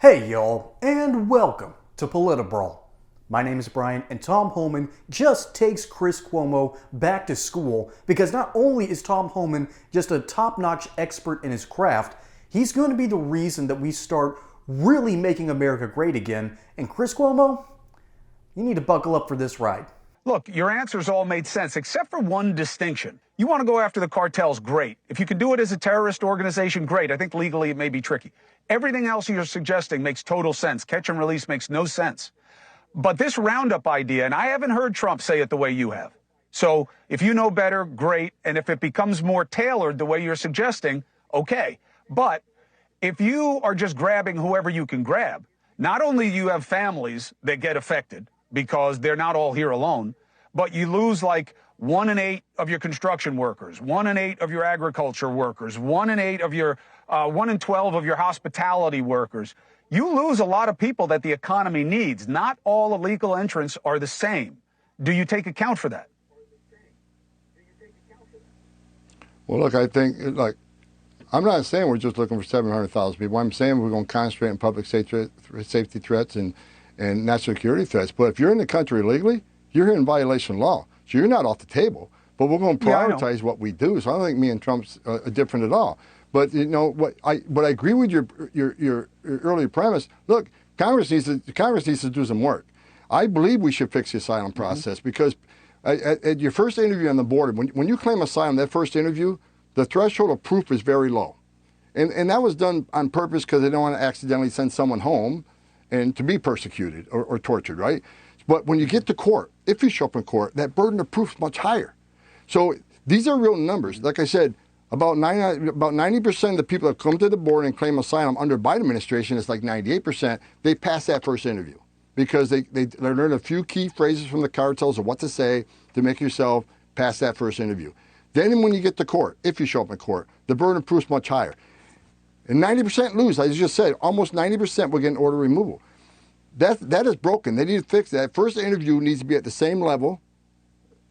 Hey y'all, and welcome to Politibrawl. My name is Brian, and Tom Homan just takes Chris Cuomo back to school because not only is Tom Homan just a top-notch expert in his craft, he's going to be the reason that we start really making America great again. And Chris Cuomo, you need to buckle up for this ride. Look, your answers all made sense, except for one distinction. You want to go after the cartels, great. If you can do it as a terrorist organization, great. I think legally it may be tricky. Everything else you're suggesting makes total sense. Catch and release makes no sense. But this roundup idea, and I haven't heard Trump say it the way you have. So if you know better, great. And if it becomes more tailored the way you're suggesting, okay. But if you are just grabbing whoever you can grab, not only do you have families that get affected, because they're not all here alone, but you lose like 1 in 8 of your construction workers, 1 in 8 of your agriculture workers, 1 in 8 of your, 1 in 12 of your hospitality workers. You lose a lot of people that the economy needs. Not all illegal entrants are the same. Do you take account for that? Well, look, I think, I'm not saying we're just looking for 700,000 people. I'm saying we're going to concentrate on public safety threats and national security threats. But if you're in the country illegally, you're in violation of law. So you're not off the table. But we're going to prioritize what we do. So I don't think me and Trump's different at all. But you know what? I agree with your earlier premise. Look, Congress needs to do some work. I believe we should fix the asylum process because at your first interview on the border, when you claim asylum, that first interview, the threshold of proof is very low, and that was done on purpose because they don't want to accidentally send someone home and to be persecuted or tortured, right? But when you get to court, if you show up in court, that burden of proof is much higher. So these are real numbers. Like I said, about 90% of the people that come to the border and claim asylum under Biden administration, it's like 98%, they pass that first interview because they learn a few key phrases from the cartels of what to say to make yourself pass that first interview. Then when you get to court, if you show up in court, the burden of proof is much higher. And 90% lose, as I just said, almost 90% will get an order removal. That is broken. They need to fix that. First interview needs to be at the same level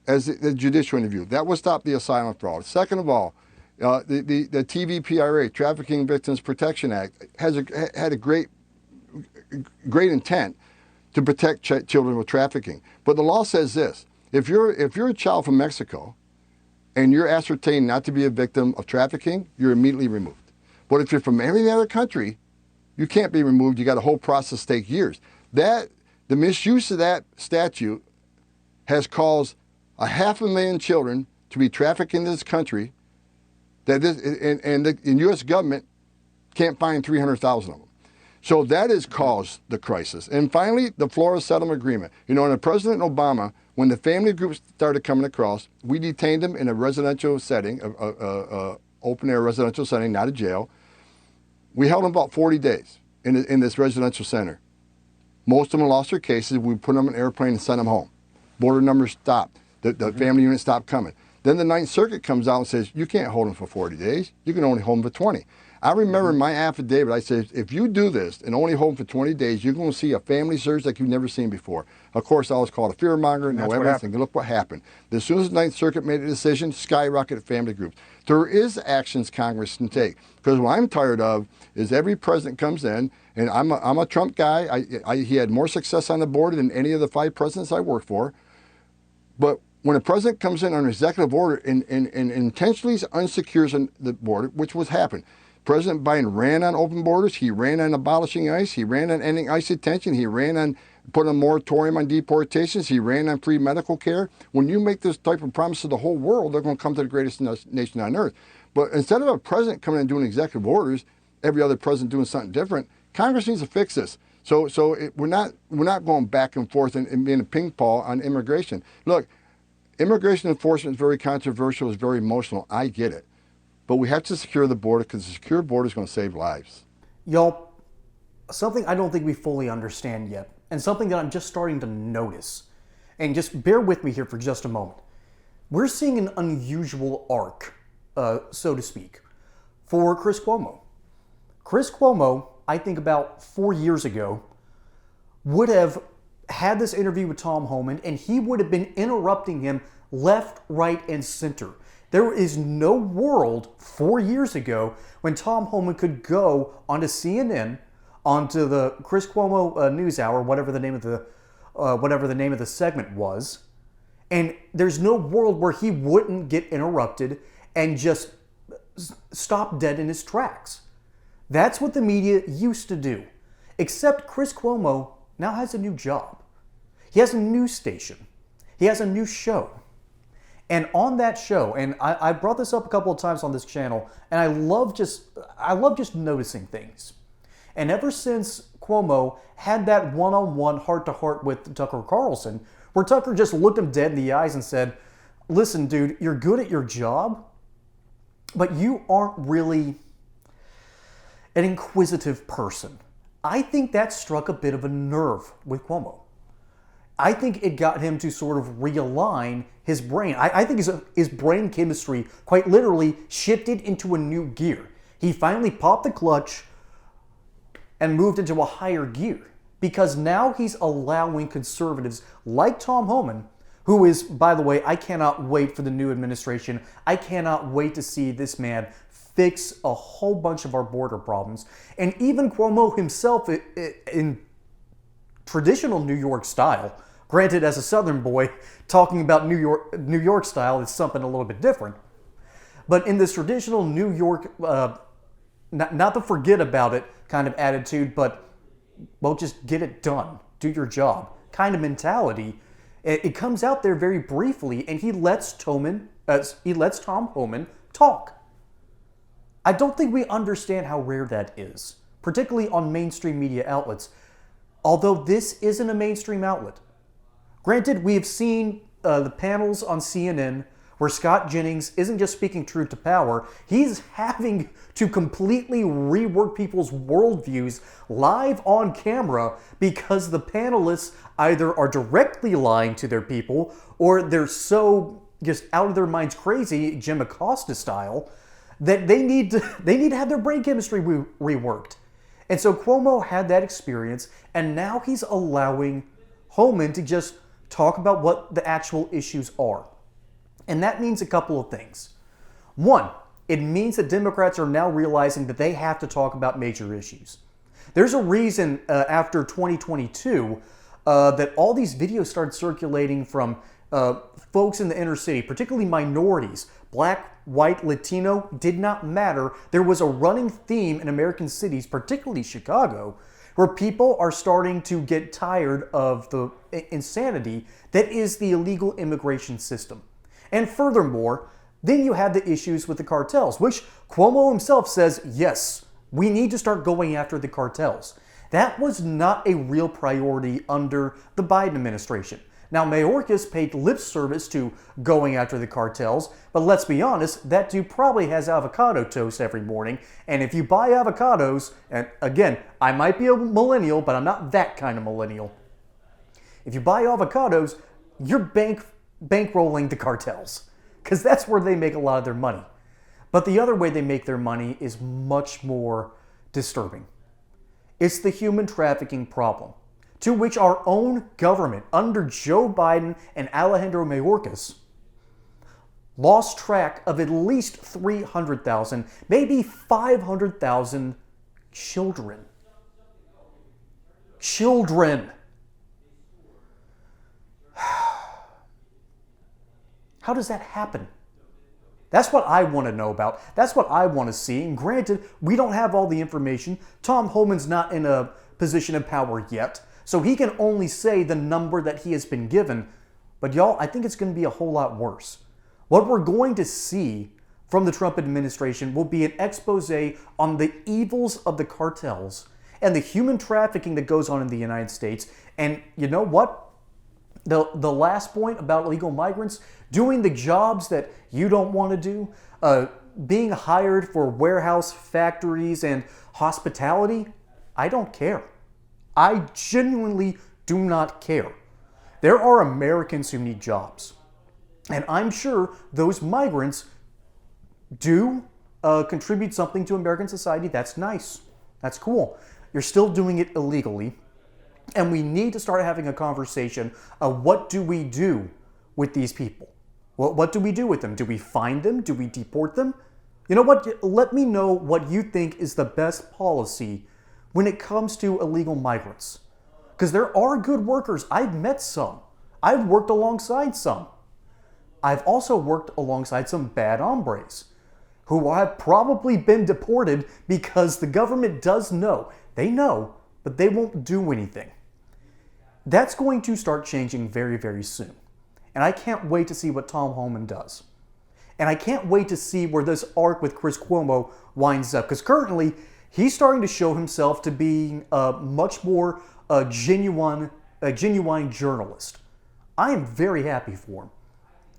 as the judicial interview. That will stop the asylum fraud. Second of all, the TVPRA, Trafficking Victims Protection Act, had a great intent to protect children with trafficking. But the law says this: if you're a child from Mexico and you're ascertained not to be a victim of trafficking, you're immediately removed. But if you're from any other country, you can't be removed. You got a whole process take years. The misuse of that statute has caused 500,000 children to be trafficked in this country. And the U.S. government can't find 300,000 of them. So that has caused the crisis. And finally, the Florida Settlement Agreement. You know, under President Obama, when the family groups started coming across, we detained them in a residential setting, open-air residential setting, not a jail. We held them about 40 days in this residential center. Most of them lost their cases. We put them on an airplane and sent them home. Border numbers stopped. The family unit stopped coming. Then the Ninth Circuit comes out and says, you can't hold them for 40 days. You can only hold them for 20. I remember in my affidavit, I said, if you do this and only hold them for 20 days, you're going to see a family surge like you've never seen before. Of course, I was called a fearmonger, no evidence, and look what happened. As soon as the Ninth Circuit made a decision, skyrocketed family groups. There is actions Congress can take. Because what I'm tired of is every president comes in, and I'm a Trump guy. He had more success on the border than any of the 5 presidents I worked for. But when a president comes in on an executive order and intentionally unsecures the border, which was happened, President Biden ran on open borders. He ran on abolishing ICE. He ran on ending ICE detention. He ran on putting a moratorium on deportations. He ran on free medical care. When you make this type of promise to the whole world, they're going to come to the greatest nation on earth. But instead of a president coming in and doing executive orders, every other president doing something different, Congress needs to fix this. We're not going back and forth and being a ping pong on immigration. Look, immigration enforcement is very controversial. It's very emotional. I get it. But we have to secure the border because a secure border is going to save lives. Y'all, something I don't think we fully understand yet, and something that I'm just starting to notice, and just bear with me here for just a moment. We're seeing an unusual arc, so to speak, for Chris Cuomo. Chris Cuomo, I think about 4 years ago, would have had this interview with Tom Homan, and he would have been interrupting him left, right, and center. There is no world 4 years ago when Tom Homan could go onto CNN, onto the Chris Cuomo News Hour, whatever the name of the segment was, and there's no world where he wouldn't get interrupted and just stop dead in his tracks. That's what the media used to do. Except Chris Cuomo now has a new job. He has a news station. He has a new show. And on that show, and I brought this up a couple of times on this channel, and I love just noticing things. And ever since Cuomo had that one-on-one heart-to-heart with Tucker Carlson, where Tucker just looked him dead in the eyes and said, listen, dude, you're good at your job, but you aren't really an inquisitive person. I think that struck a bit of a nerve with Cuomo. I think it got him to sort of realign his brain. I think his brain chemistry quite literally shifted into a new gear. He finally popped the clutch and moved into a higher gear because now he's allowing conservatives like Tom Homan, who is, by the way, I cannot wait for the new administration. I cannot wait to see this man fix a whole bunch of our border problems. And even Cuomo himself, in traditional New York style, granted as a Southern boy, talking about New York style is something a little bit different. But in this traditional New York, not the forget about it kind of attitude, but, well, just get it done, do your job kind of mentality, it comes out there very briefly, and he lets Tom Homan talk. I don't think we understand how rare that is, particularly on mainstream media outlets, although this isn't a mainstream outlet. Granted, we have seen the panels on CNN where Scott Jennings isn't just speaking truth to power, he's having to completely rework people's worldviews live on camera because the panelists either are directly lying to their people or they're so just out of their minds crazy, Jim Acosta style, that they need to have their brain chemistry reworked. And so Cuomo had that experience, and now he's allowing Homan to just talk about what the actual issues are. And that means a couple of things. One, it means that Democrats are now realizing that they have to talk about major issues. There's a reason after 2022 that all these videos started circulating from folks in the inner city, particularly minorities, black, white, Latino, did not matter. There was a running theme in American cities, particularly Chicago, where people are starting to get tired of the insanity that is the illegal immigration system. And furthermore, then you have the issues with the cartels, which Cuomo himself says, yes, we need to start going after the cartels. That was not a real priority under the Biden administration. Now, Mayorkas paid lip service to going after the cartels, but let's be honest, that dude probably has avocado toast every morning, and if you buy avocados, and again, I might be a millennial, but I'm not that kind of millennial. If you buy avocados, you're bankrolling the cartels, because that's where they make a lot of their money. But the other way they make their money is much more disturbing. It's the human trafficking problem, to which our own government, under Joe Biden and Alejandro Mayorkas, lost track of at least 300,000, maybe 500,000 children. Children. How does that happen? That's what I want to know about. That's what I want to see. And granted, we don't have all the information. Tom Homan's not in a position of power yet, so he can only say the number that he has been given. But y'all, I think it's going to be a whole lot worse. What we're going to see from the Trump administration will be an expose on the evils of the cartels and the human trafficking that goes on in the United States. And you know what? The last point about illegal migrants, doing the jobs that you don't want to do, being hired for warehouse, factories, and hospitality, I don't care. I genuinely do not care. There are Americans who need jobs. And I'm sure those migrants do contribute something to American society. That's nice. That's cool. You're still doing it illegally. And we need to start having a conversation of what do we do with these people? What do we do with them? Do we find them? Do we deport them? You know what? Let me know what you think is the best policy when it comes to illegal migrants. Because there are good workers. I've met some. I've worked alongside some. I've also worked alongside some bad hombres who have probably been deported because the government does know. They know, but they won't do anything. That's going to start changing very, very soon. And I can't wait to see what Tom Homan does. And I can't wait to see where this arc with Chris Cuomo winds up. Because currently, he's starting to show himself to be much more a genuine journalist. I am very happy for him.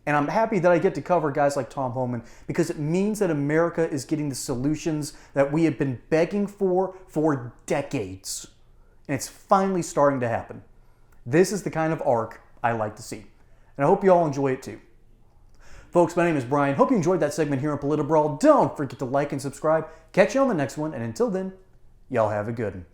And I'm happy that I get to cover guys like Tom Homan because it means that America is getting the solutions that we have been begging for decades. And it's finally starting to happen. This is the kind of arc I like to see. And I hope you all enjoy it too. Folks, my name is Brian. Hope you enjoyed that segment here on Politibrawl. Don't forget to like and subscribe. Catch you on the next one. And until then, y'all have a good one.